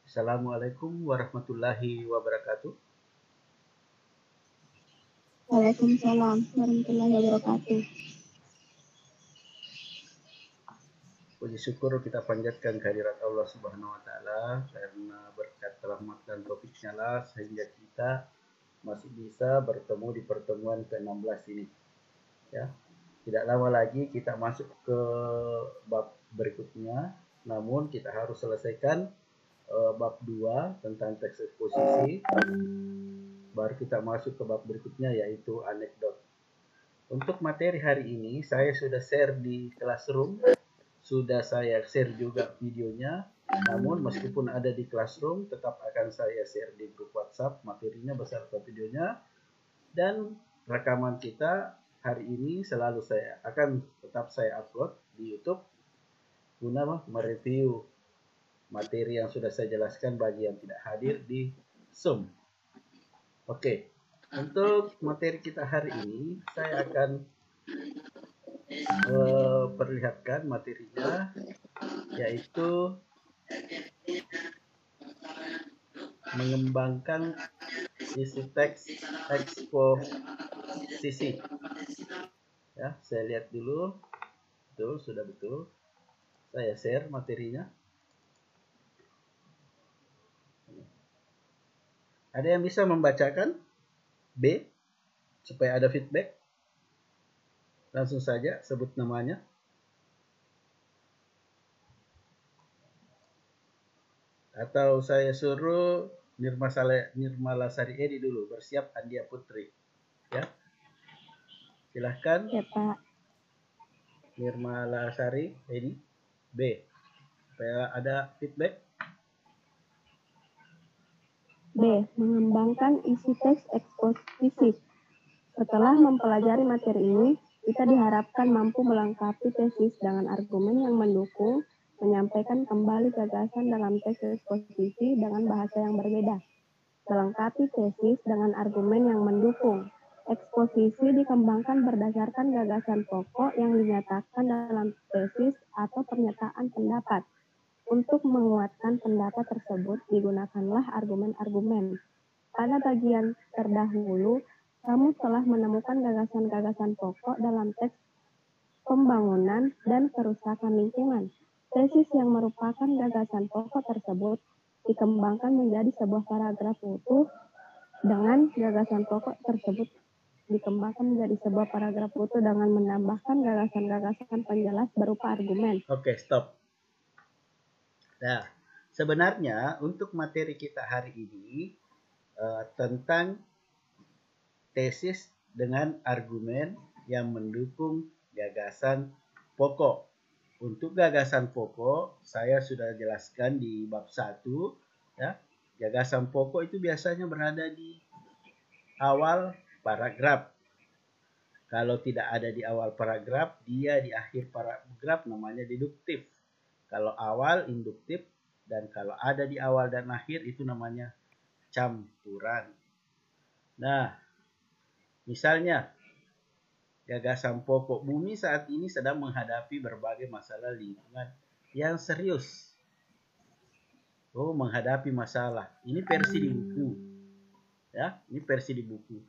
Assalamualaikum warahmatullahi wabarakatuh. Waalaikumsalam warahmatullahi wabarakatuh. Puji syukur kita panjatkan kehadirat Allah Subhanahu wa taala karena berkat rahmat dan taufiknya lah sehingga kita masih bisa bertemu di pertemuan ke-16 ini. Ya. Tidak lama lagi kita masuk ke bab berikutnya, namun kita harus selesaikan bab 2 tentang teks eksposisi. Baru kita masuk ke bab berikutnya yaitu anekdot. Untuk materi hari ini saya sudah share di Classroom, sudah saya share juga videonya. Namun meskipun ada di Classroom, tetap akan saya share di grup WhatsApp materinya beserta videonya. Dan rekaman kita hari ini selalu saya akan tetap saya upload di YouTube guna mereview materi yang sudah saya jelaskan bagi yang tidak hadir di Zoom. Oke, untuk materi kita hari ini saya akan perlihatkan materinya, yaitu mengembangkan isi teks eksposisi. Ya, saya lihat dulu, betul, sudah betul. Saya share materinya. Ada yang bisa membacakan B supaya ada feedback? Langsung saja sebut namanya. Atau saya suruh Nirmala Sari Edi dulu, bersiap Andia Putri. Ya. Silahkan. Ya, Pak. Nirmala Sari Edi B. Supaya ada feedback. B. Mengembangkan isi teks eksposisi. Setelah mempelajari materi ini, kita diharapkan mampu melengkapi tesis dengan argumen yang mendukung, menyampaikan kembali gagasan dalam teks eksposisi dengan bahasa yang berbeda. Melengkapi tesis dengan argumen yang mendukung. Eksposisi dikembangkan berdasarkan gagasan pokok yang dinyatakan dalam tesis atau pernyataan pendapat. Untuk menguatkan pendapat tersebut, digunakanlah argumen-argumen. Pada bagian terdahulu, kamu telah menemukan gagasan-gagasan pokok dalam teks pembangunan dan kerusakan lingkungan. Tesis yang merupakan gagasan pokok tersebut dikembangkan menjadi sebuah paragraf utuh dengan gagasan pokok tersebut dengan menambahkan gagasan-gagasan penjelas berupa argumen. Oke, stop. Nah, sebenarnya untuk materi kita hari ini tentang tesis dengan argumen yang mendukung gagasan pokok. Untuk gagasan pokok, saya sudah jelaskan di bab 1. Ya. Gagasan pokok itu biasanya berada di awal paragraf. Kalau tidak ada di awal paragraf, dia di akhir paragraf namanya deduktif. Kalau awal induktif, dan kalau ada di awal dan akhir itu namanya campuran. Nah, misalnya gagasan pokok, bumi saat ini sedang menghadapi berbagai masalah lingkungan yang serius. Oh, menghadapi masalah. Ini versi di buku. Ya, ini versi di buku.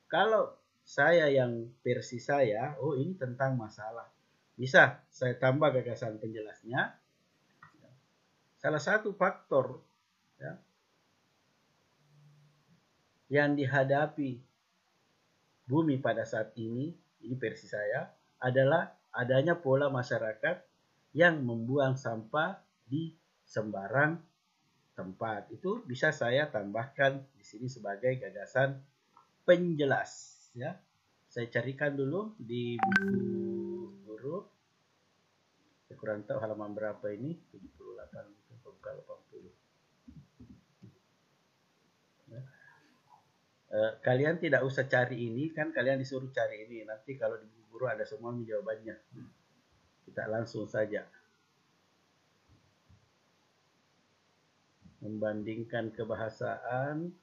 Kalau saya yang versi saya, oh ini tentang masalah. Bisa saya tambah gagasan penjelasnya. Salah satu faktor ya, yang dihadapi bumi pada saat ini versi saya, adalah adanya pola masyarakat yang membuang sampah di sembarang tempat. Itu bisa saya tambahkan di sini sebagai gagasan penjelas. Ya, saya carikan dulu di buku guru. Saya kurang tahu halaman berapa ini, 78 buka 80. Ya. Kalian tidak usah cari ini, kan kalian disuruh cari ini. Nanti kalau di buku guru ada semua jawabannya. Kita langsung saja. Membandingkan kebahasaan.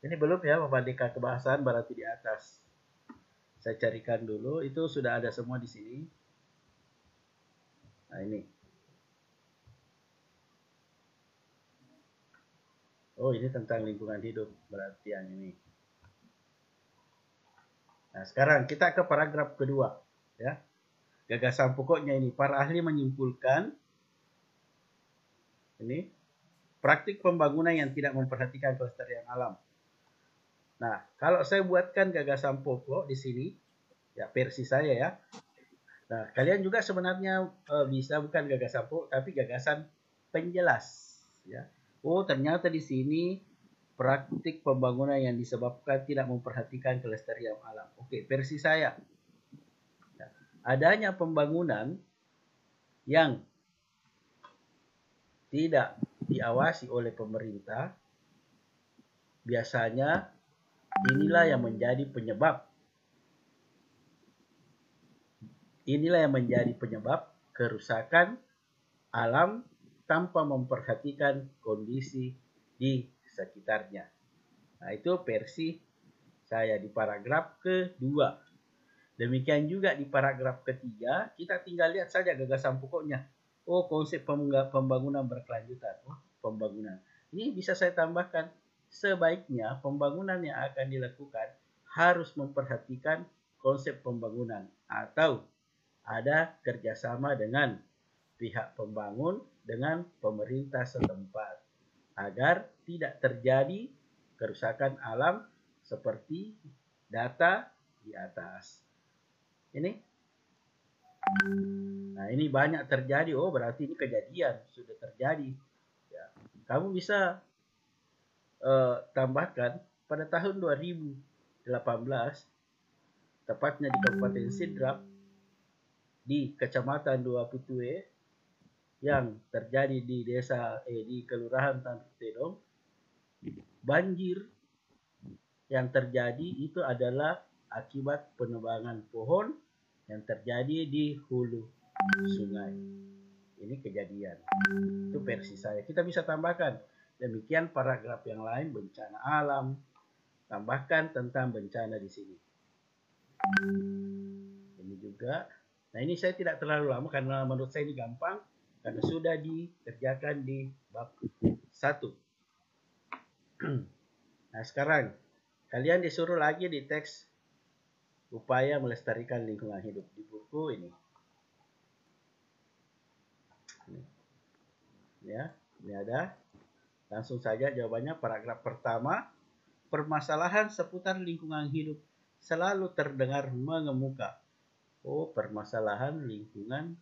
Ini belum ya, membandingkan kebahasaan berarti di atas. Saya carikan dulu, itu sudah ada semua di sini. Nah ini. Oh, ini tentang lingkungan hidup berarti yang ini. Nah, sekarang kita ke paragraf kedua, ya. Gagasan pokoknya ini, para ahli menyimpulkan ini praktik pembangunan yang tidak memperhatikan kelestarian alam. Nah, kalau saya buatkan gagasan pokok di sini, ya versi saya ya. Nah, kalian juga sebenarnya bisa bukan gagasan pokok, tapi gagasan penjelas, ya. Oh, ternyata di sini praktik pembangunan yang disebabkan tidak memperhatikan kelestarian alam. Oke, versi saya. Adanya pembangunan yang tidak diawasi oleh pemerintah, biasanya inilah yang menjadi penyebab. Inilah yang menjadi penyebab kerusakan alam tanpa memperhatikan kondisi di sekitarnya. Nah, itu versi saya di paragraf kedua. Demikian juga di paragraf ketiga, kita tinggal lihat saja gagasan pokoknya. Oh, konsep pembangunan berkelanjutan. Oh, pembangunan. Ini bisa saya tambahkan, sebaiknya pembangunan yang akan dilakukan harus memperhatikan konsep pembangunan atau ada kerjasama dengan pihak pembangun dengan pemerintah setempat agar tidak terjadi kerusakan alam seperti data di atas. Ini, nah ini banyak terjadi. Oh, berarti ini kejadian sudah terjadi. Ya. Kamu bisa tambahkan pada tahun 2018, tepatnya di Kabupaten Sidrap, di Kecamatan Dua Putue, yang terjadi di desa di Kelurahan Tanduk Tedong, banjir yang terjadi itu adalah akibat penebangan pohon yang terjadi di hulu sungai. Ini kejadian. Itu versi saya. Kita bisa tambahkan. Demikian paragraf yang lain, bencana alam. Tambahkan tentang bencana di sini. Ini juga. Nah, ini saya tidak terlalu lama karena menurut saya ini gampang. Karena sudah dikerjakan di bab 1. Nah, sekarang kalian disuruh lagi di teks upaya melestarikan lingkungan hidup di buku ini. Ya, ini ada. Langsung saja jawabannya paragraf pertama. Permasalahan seputar lingkungan hidup selalu terdengar mengemuka. Oh, permasalahan lingkungan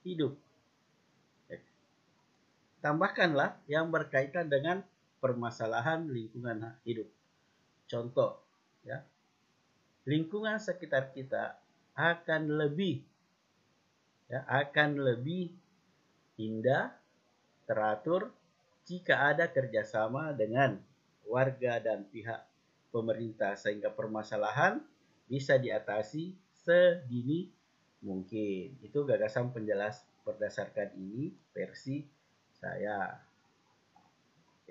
hidup. Tambahkanlah yang berkaitan dengan permasalahan lingkungan hidup. Contoh, ya. Lingkungan sekitar kita akan lebih indah, teratur jika ada kerjasama dengan warga dan pihak pemerintah sehingga permasalahan bisa diatasi sedini mungkin. Itu gagasan penjelas berdasarkan ini versi saya.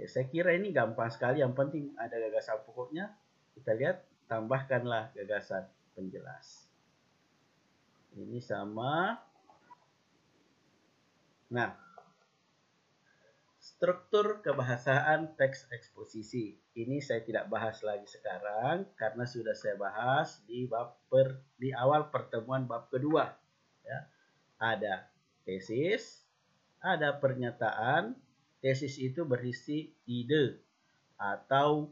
Saya kira ini gampang sekali. Yang penting ada gagasan pokoknya. Kita lihat, tambahkanlah gagasan penjelas. Ini sama. Nah, struktur kebahasaan teks eksposisi. Ini saya tidak bahas lagi sekarang karena sudah saya bahas di awal pertemuan bab kedua. Ya. Ada tesis, ada pernyataan. Tesis itu berisi ide atau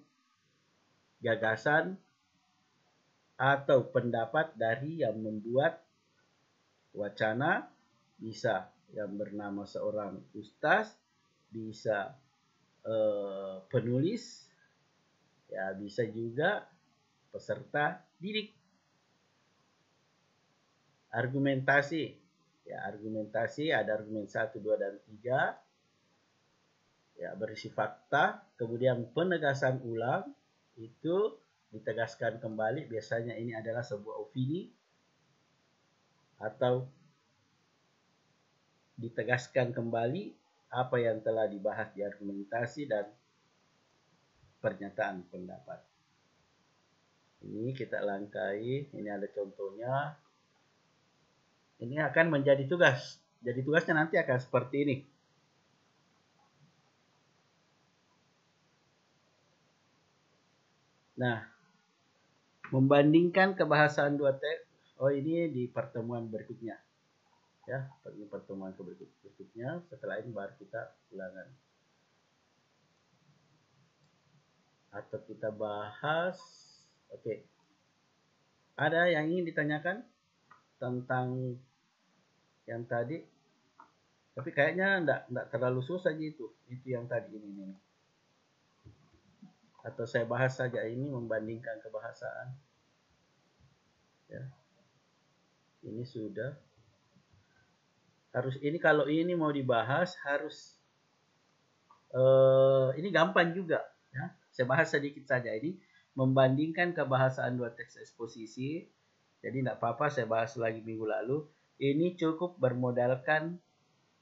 gagasan atau pendapat dari yang membuat wacana, bisa yang bernama seorang ustaz, bisa penulis, ya bisa juga peserta didik. Argumentasi, ya argumentasi ada argumen 1, 2, dan 3. Ya, berisi fakta, kemudian penegasan ulang itu ditegaskan kembali, biasanya ini adalah sebuah opini atau ditegaskan kembali apa yang telah dibahas di argumentasi dan pernyataan pendapat. Ini kita langkai, ini ada contohnya. Ini akan menjadi tugas. Jadi tugasnya nanti akan seperti ini. Nah, membandingkan kebahasaan dua teks. Oh, ini di pertemuan berikutnya. Ya, di pertemuan berikutnya. Setelah ini baru kita ulangan. Atau kita bahas. Oke. Ada yang ingin ditanyakan tentang yang tadi? Tapi kayaknya enggak terlalu susah gitu. Itu yang tadi ini nih. Atau saya bahas saja ini membandingkan kebahasaan. Ya. Ini sudah. Harus ini kalau ini mau dibahas harus ini gampang juga. Ya. Saya bahas sedikit saja ini membandingkan kebahasaan dua teks eksposisi. Jadi tidak apa-apa saya bahas lagi minggu lalu. Ini cukup bermodalkan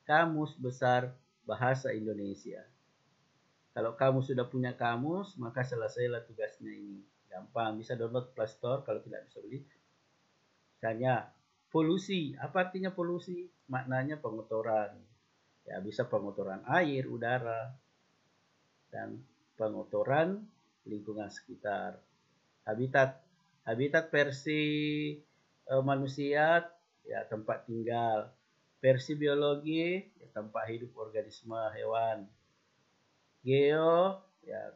Kamus Besar Bahasa Indonesia. Kalau kamu sudah punya kamus, maka selesailah tugasnya ini. Gampang, bisa download Play Store kalau tidak bisa beli. Misalnya, polusi. Apa artinya polusi? Maknanya pengotoran. Ya, bisa pengotoran air, udara, dan pengotoran lingkungan sekitar. Habitat. Habitat versi manusia, ya tempat tinggal. Versi biologi, ya, tempat hidup organisme hewan. Geo, ya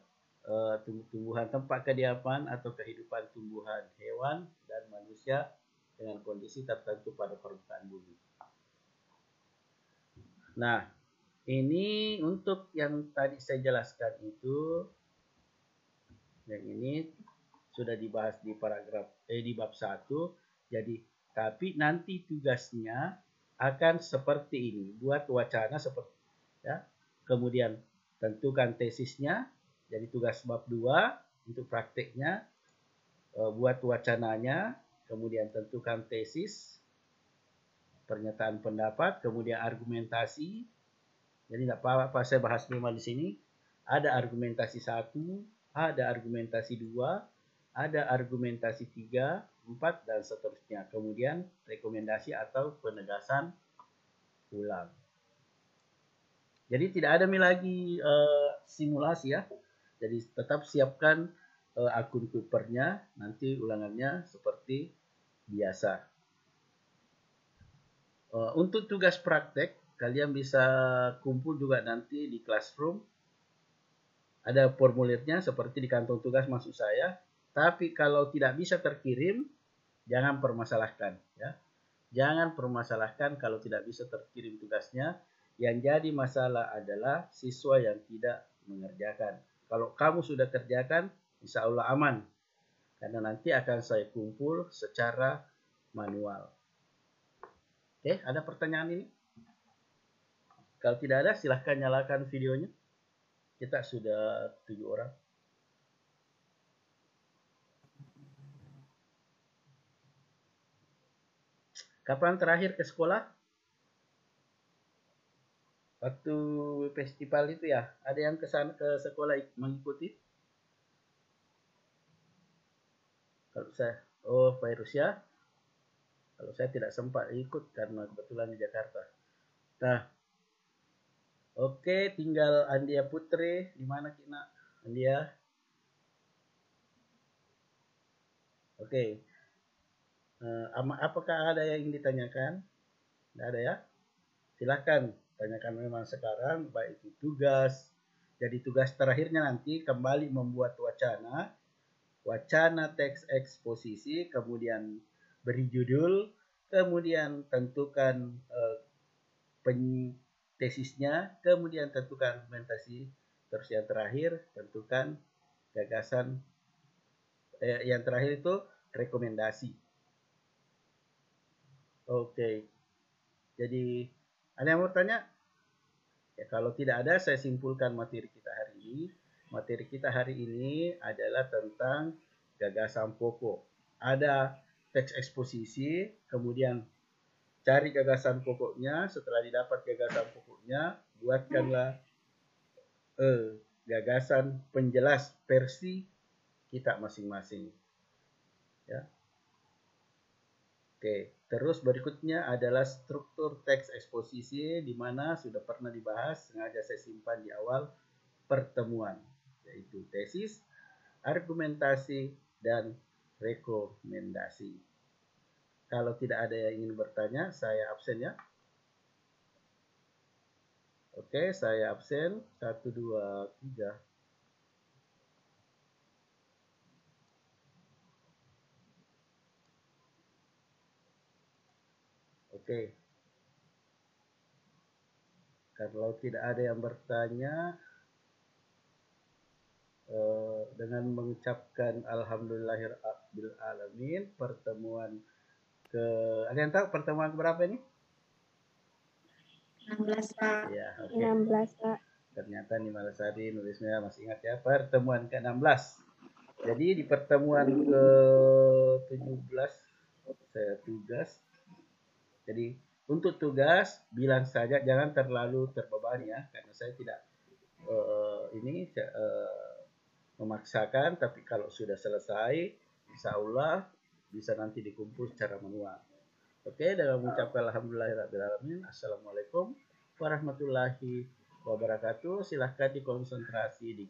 tumbuhan tempat kediaman atau kehidupan tumbuhan, hewan, dan manusia dengan kondisi tertentu pada permukaan bumi. Nah, ini untuk yang tadi saya jelaskan itu, yang ini sudah dibahas di paragraf di bab 1. Jadi, tapi nanti tugasnya akan seperti ini, buat wacana seperti ya. Kemudian tentukan tesisnya, jadi tugas bab 2 untuk prakteknya, buat wacananya, kemudian tentukan tesis, pernyataan pendapat, kemudian argumentasi. Jadi tidak apa-apa saya bahas memang di sini. Ada argumentasi 1, ada argumentasi 2, ada argumentasi 3, 4, dan seterusnya. Kemudian rekomendasi atau penegasan ulang. Jadi tidak ada lagi simulasi ya. Jadi tetap siapkan akun Kuipernya, nanti ulangannya seperti biasa. Untuk tugas praktek, kalian bisa kumpul juga nanti di Classroom. Ada formulirnya seperti di kantong tugas maksud saya. Tapi kalau tidak bisa terkirim, jangan permasalahkan ya. Jangan permasalahkan kalau tidak bisa terkirim tugasnya. Yang jadi masalah adalah siswa yang tidak mengerjakan. Kalau kamu sudah kerjakan, insya Allah aman. Karena nanti akan saya kumpul secara manual. Oke, ada pertanyaan ini? Kalau tidak ada, silahkan nyalakan videonya. Kita sudah 7 orang. Kapan terakhir ke sekolah? Waktu festival itu ya, ada yang ke sekolah mengikuti? Kalau saya, virus ya. Kalau saya tidak sempat ikut karena kebetulan di Jakarta. Nah, oke, tinggal Andia Putri. Di mana Kina? Andia? Oke. Apakah ada yang ingin ditanyakan? Tidak ada ya? Silahkan tanyakan memang sekarang, baik itu tugas. Jadi tugas terakhirnya nanti kembali membuat wacana teks eksposisi, kemudian beri judul, kemudian tentukan tesisnya, kemudian tentukan argumentasi, terus yang terakhir tentukan gagasan, yang terakhir itu rekomendasi. Oke. Jadi ada yang mau tanya? Ya, kalau tidak ada, saya simpulkan materi kita hari ini. Materi kita hari ini adalah tentang gagasan pokok. Ada teks eksposisi, kemudian cari gagasan pokoknya. Setelah didapat gagasan pokoknya, buatkanlah gagasan penjelas versi kita masing-masing. Ya. Oke, terus berikutnya adalah struktur teks eksposisi, di mana sudah pernah dibahas, sengaja saya simpan di awal pertemuan, yaitu tesis, argumentasi, dan rekomendasi. Kalau tidak ada yang ingin bertanya, saya absen ya. Oke, saya absen. 1, 2, 3. Oke. Kalau tidak ada yang bertanya, dengan mengucapkan alhamdulillahirabbil alamin, pertemuan ada yang tahu pertemuan berapa ini? 16, Pak. Ya, oke. 16, Pak. Ternyata Nimalasari nulisnya masih ingat ya, pertemuan ke-16. Jadi di pertemuan ke-17 saya tugas. Jadi untuk tugas bilang saja, jangan terlalu terbebani ya, karena saya tidak memaksakan, tapi kalau sudah selesai, insya Allah bisa nanti dikumpul secara manual. Oke, dengan mengucapkan alhamdulillahirrahmanirrahim. Assalamualaikum warahmatullahi wabarakatuh. Silahkan dikonsentrasi di